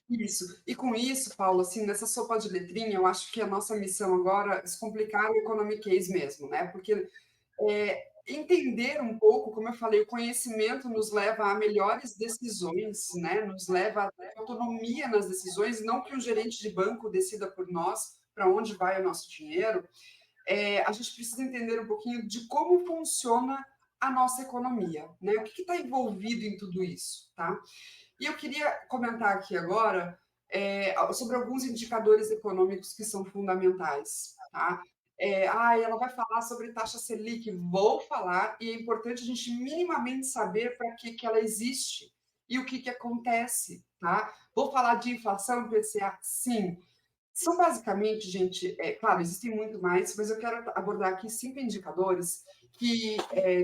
Isso. E com isso, Paulo, assim, nessa sopa de letrinha, eu acho que a nossa missão agora é descomplicar o economiquez mesmo, né? Porque entender um pouco, como eu falei, o conhecimento nos leva a melhores decisões, né? Nos leva a ter autonomia nas decisões, não que um gerente de banco decida por nós para onde vai o nosso dinheiro. A gente precisa entender um pouquinho de como funciona a nossa economia, né? O que está envolvido em tudo isso, tá? E eu queria comentar aqui agora sobre alguns indicadores econômicos que são fundamentais, tá? Ela vai falar sobre taxa Selic, vou falar, e é importante a gente minimamente saber para que ela existe e o que acontece, tá? Vou falar de inflação e PCA, sim. São basicamente, gente, claro, existem muito mais, mas eu quero abordar aqui 5 indicadores que,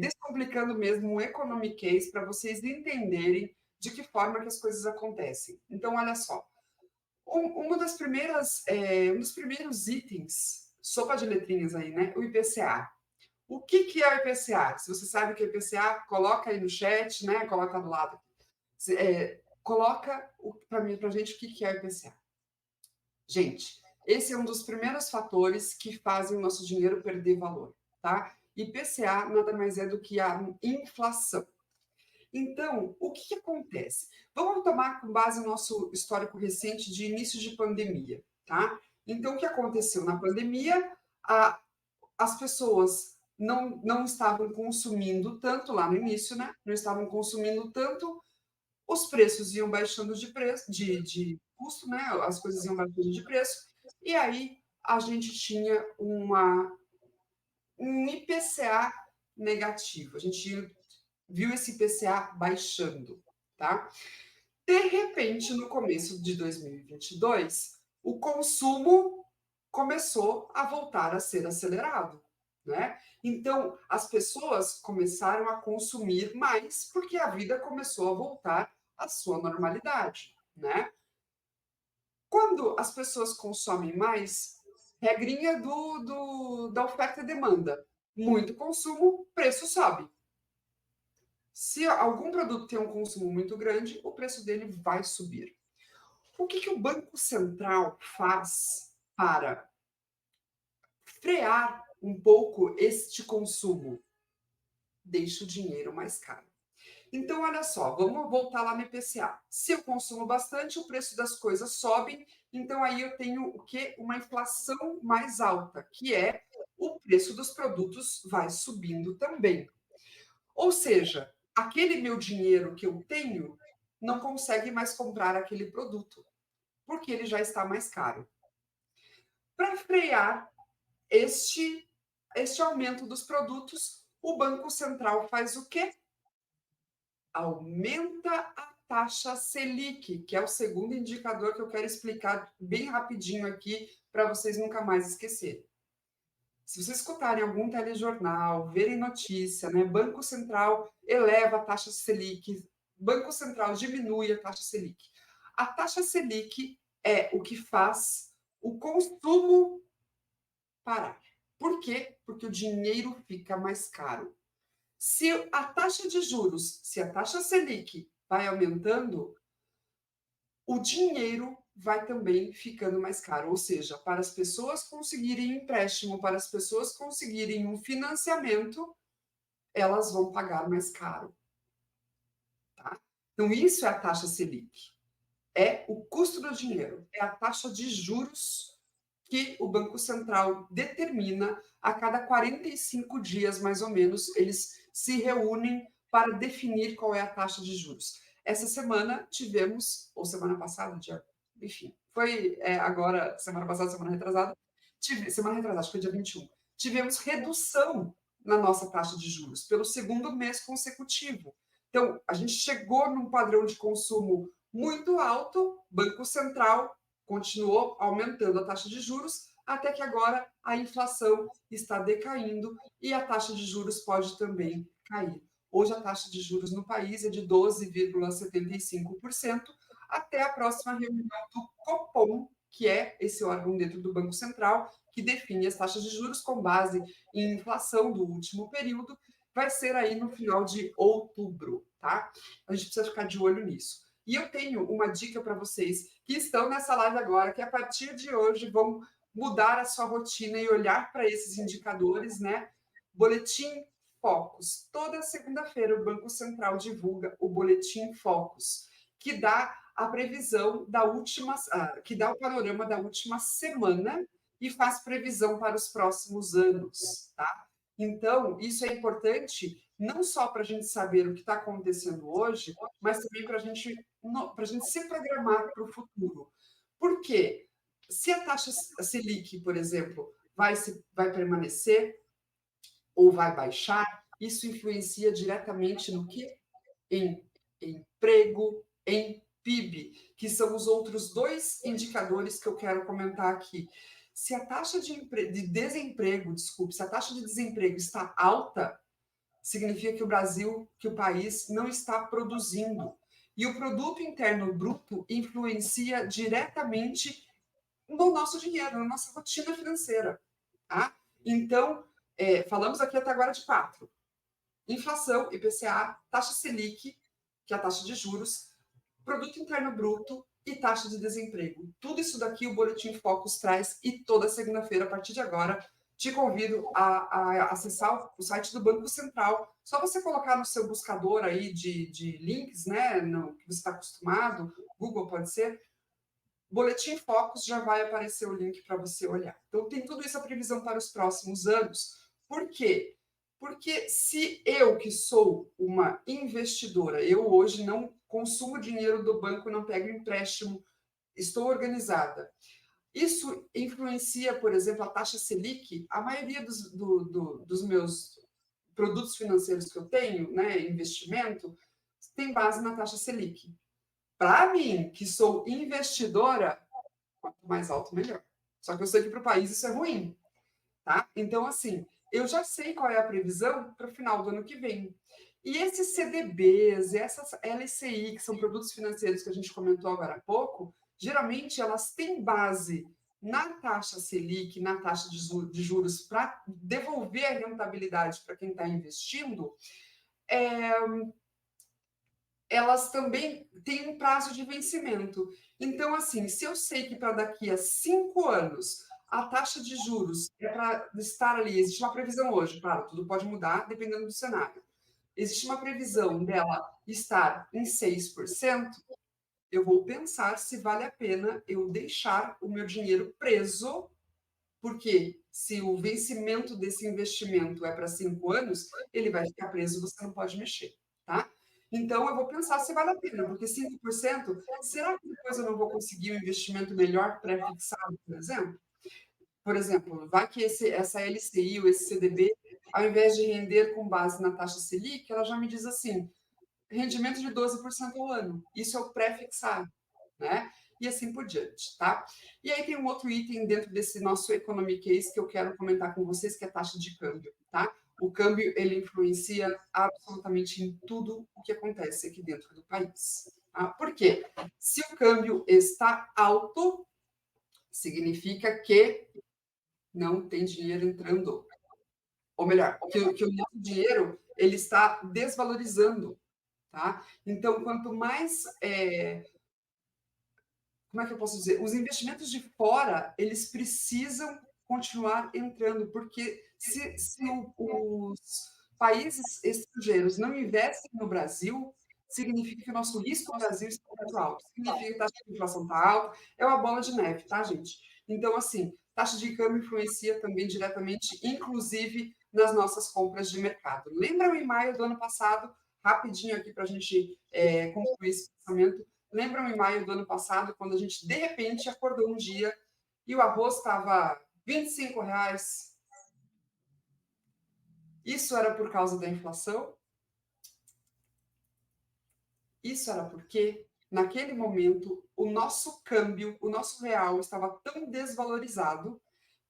descomplicando mesmo o economiquez, para vocês entenderem de que forma que as coisas acontecem. Então, olha só, um dos primeiros itens, sopa de letrinhas aí, né? O IPCA. O que é o IPCA? Se você sabe o que é o IPCA, coloca aí no chat, né? Coloca do lado. Coloca para mim, para a gente, o que é o IPCA. Gente, esse é um dos primeiros fatores que fazem o nosso dinheiro perder valor, tá? IPCA nada mais é do que a inflação. Então, o que acontece? Vamos tomar com base no nosso histórico recente de início de pandemia, tá? Então, o que aconteceu na pandemia? As pessoas não estavam consumindo tanto lá no início, né? Não estavam consumindo tanto, os preços iam baixando de custo, né? As coisas iam baixando de preço, e aí a gente tinha um IPCA negativo. A gente viu esse IPCA baixando, tá? De repente, no começo de 2022, o consumo começou a voltar a ser acelerado, né? Então, as pessoas começaram a consumir mais porque a vida começou a voltar à sua normalidade, né? Quando as pessoas consomem mais, regrinha da oferta e demanda, muito consumo, preço sobe. Se algum produto tem um consumo muito grande, o preço dele vai subir. O que o Banco Central faz para frear um pouco este consumo? Deixa o dinheiro mais caro. Então, olha só, vamos voltar lá no IPCA. Se eu consumo bastante, o preço das coisas sobe, então aí eu tenho o quê? Uma inflação mais alta, que é o preço dos produtos vai subindo também. Ou seja, aquele meu dinheiro que eu tenho não consegue mais comprar aquele produto, porque ele já está mais caro. Para frear este aumento dos produtos, o Banco Central faz o quê? Aumenta a taxa Selic, que é o segundo indicador que eu quero explicar bem rapidinho aqui para vocês nunca mais esquecerem. Se vocês escutarem algum telejornal, verem notícia, né, Banco Central eleva a taxa Selic, Banco Central diminui a taxa Selic. A taxa Selic é o que faz o consumo parar. Por quê? Porque o dinheiro fica mais caro. Se a taxa de juros, se a taxa Selic vai aumentando, o dinheiro vai também ficando mais caro. Ou seja, para as pessoas conseguirem empréstimo, para as pessoas conseguirem um financiamento, elas vão pagar mais caro. Tá? Então, isso é a taxa Selic. É o custo do dinheiro, é a taxa de juros que o Banco Central determina a cada 45 dias, mais ou menos, eles se reúnem para definir qual é a taxa de juros. Essa semana tivemos, ou semana passada, enfim, foi agora, semana passada, semana retrasada, acho que foi dia 21, tivemos redução na nossa taxa de juros pelo segundo mês consecutivo. Então, a gente chegou num padrão de consumo muito alto, Banco Central continuou aumentando a taxa de juros, até que agora a inflação está decaindo e a taxa de juros pode também cair. Hoje a taxa de juros no país é de 12,75%, até a próxima reunião do Copom, que é esse órgão dentro do Banco Central, que define as taxas de juros com base em inflação do último período, vai ser aí no final de outubro, tá? A gente precisa ficar de olho nisso. E eu tenho uma dica para vocês que estão nessa live agora, que a partir de hoje vão mudar a sua rotina e olhar para esses indicadores, né? Boletim Focus. Toda segunda-feira o Banco Central divulga o Boletim Focus, que dá a previsão da última, que dá o panorama da última semana e faz previsão para os próximos anos, tá? Então, isso é importante não só para a gente saber o que está acontecendo hoje, mas também para a gente se programar para o futuro. Por quê? Se a taxa Selic, por exemplo, vai permanecer ou vai baixar, isso influencia diretamente no quê? Em emprego, em PIB, que são os outros dois indicadores que eu quero comentar aqui. Se a taxa de desemprego, desculpe, se a taxa de desemprego está alta, significa que o Brasil, que o país não está produzindo. E o produto interno bruto influencia diretamente no nosso dinheiro, na nossa rotina financeira, tá? Então, falamos aqui até agora de quatro: inflação, IPCA, taxa Selic, que é a taxa de juros, produto interno bruto e taxa de desemprego. Tudo isso daqui o Boletim Focus traz, e toda segunda-feira, a partir de agora, te convido a acessar o site do Banco Central. Só você colocar no seu buscador aí de links, né, no que você está acostumado, Google pode ser, Boletim Focus, já vai aparecer o link para você olhar. Então, tem tudo isso a previsão para os próximos anos. Por quê? Porque se eu, que sou uma investidora, eu hoje não consumo dinheiro do banco, não pego empréstimo, estou organizada. Isso influencia, por exemplo, a taxa Selic. A maioria dos meus produtos financeiros que eu tenho, né, investimento, tem base na taxa Selic. Para mim, que sou investidora, quanto mais alto, melhor. Só que eu sei que para o país isso é ruim, tá? Então, assim, eu já sei qual é a previsão para o final do ano que vem. E esses CDBs, essas LCI, que são produtos financeiros que a gente comentou agora há pouco, geralmente elas têm base na taxa Selic, na taxa de juros, para devolver a rentabilidade para quem está investindo. Elas também têm um prazo de vencimento. Então, assim, se eu sei que para daqui a 5 anos a taxa de juros é para estar ali, existe uma previsão hoje, claro, tudo pode mudar dependendo do cenário. Existe uma previsão dela estar em 6%, eu vou pensar se vale a pena eu deixar o meu dinheiro preso, porque se o vencimento desse investimento é para 5 anos, ele vai ficar preso, você não pode mexer, tá? Então, eu vou pensar se vale a pena, porque 5%, será que depois eu não vou conseguir um investimento melhor pré-fixado, por exemplo? Por exemplo, vai que essa LCI ou esse CDB, ao invés de render com base na taxa Selic, ela já me diz assim, rendimento de 12% ao ano. Isso é o pré-fixado, né? E assim por diante, tá? E aí tem um outro item dentro desse nosso economy case que eu quero comentar com vocês, que é a taxa de câmbio, tá? O câmbio, ele influencia absolutamente em tudo o que acontece aqui dentro do país. Tá? Por quê? Se o câmbio está alto, significa que não tem dinheiro entrando. Ou melhor, que o nosso dinheiro, ele está desvalorizando, tá? Então, quanto mais, como é que eu posso dizer? Os investimentos de fora, eles precisam continuar entrando, porque se os países estrangeiros não investem no Brasil, significa que o nosso risco no Brasil está muito alto. Significa que a taxa de inflação está alta, é uma bola de neve, tá, gente? Então, assim, taxa de câmbio influencia também diretamente, inclusive nas nossas compras de mercado. Lembram em maio do ano passado, rapidinho aqui para a gente concluir esse pensamento, lembram em maio do ano passado, quando a gente, de repente, acordou um dia e o arroz estava R$ 25? Isso era por causa da inflação? Isso era porque, naquele momento, o nosso câmbio, o nosso real estava tão desvalorizado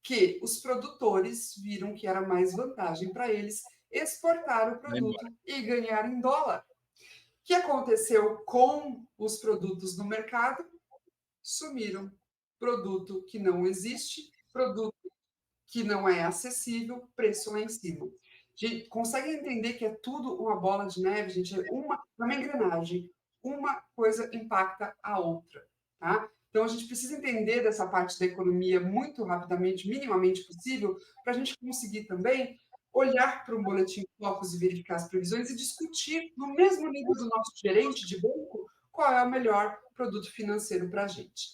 que os produtores viram que era mais vantagem para eles exportar o produto e ganhar em dólar. O que aconteceu com os produtos no mercado? Sumiram. Produto que não existe, produto que não é acessível, preço lá em cima. Gente, consegue entender que é tudo uma bola de neve, gente? É uma engrenagem. uma coisa impacta a outra, tá? Então a gente precisa entender dessa parte da economia muito rapidamente, minimamente possível, para a gente conseguir também olhar para um boletim Focus e verificar as previsões e discutir no mesmo nível do nosso gerente de banco qual é o melhor produto financeiro para a gente.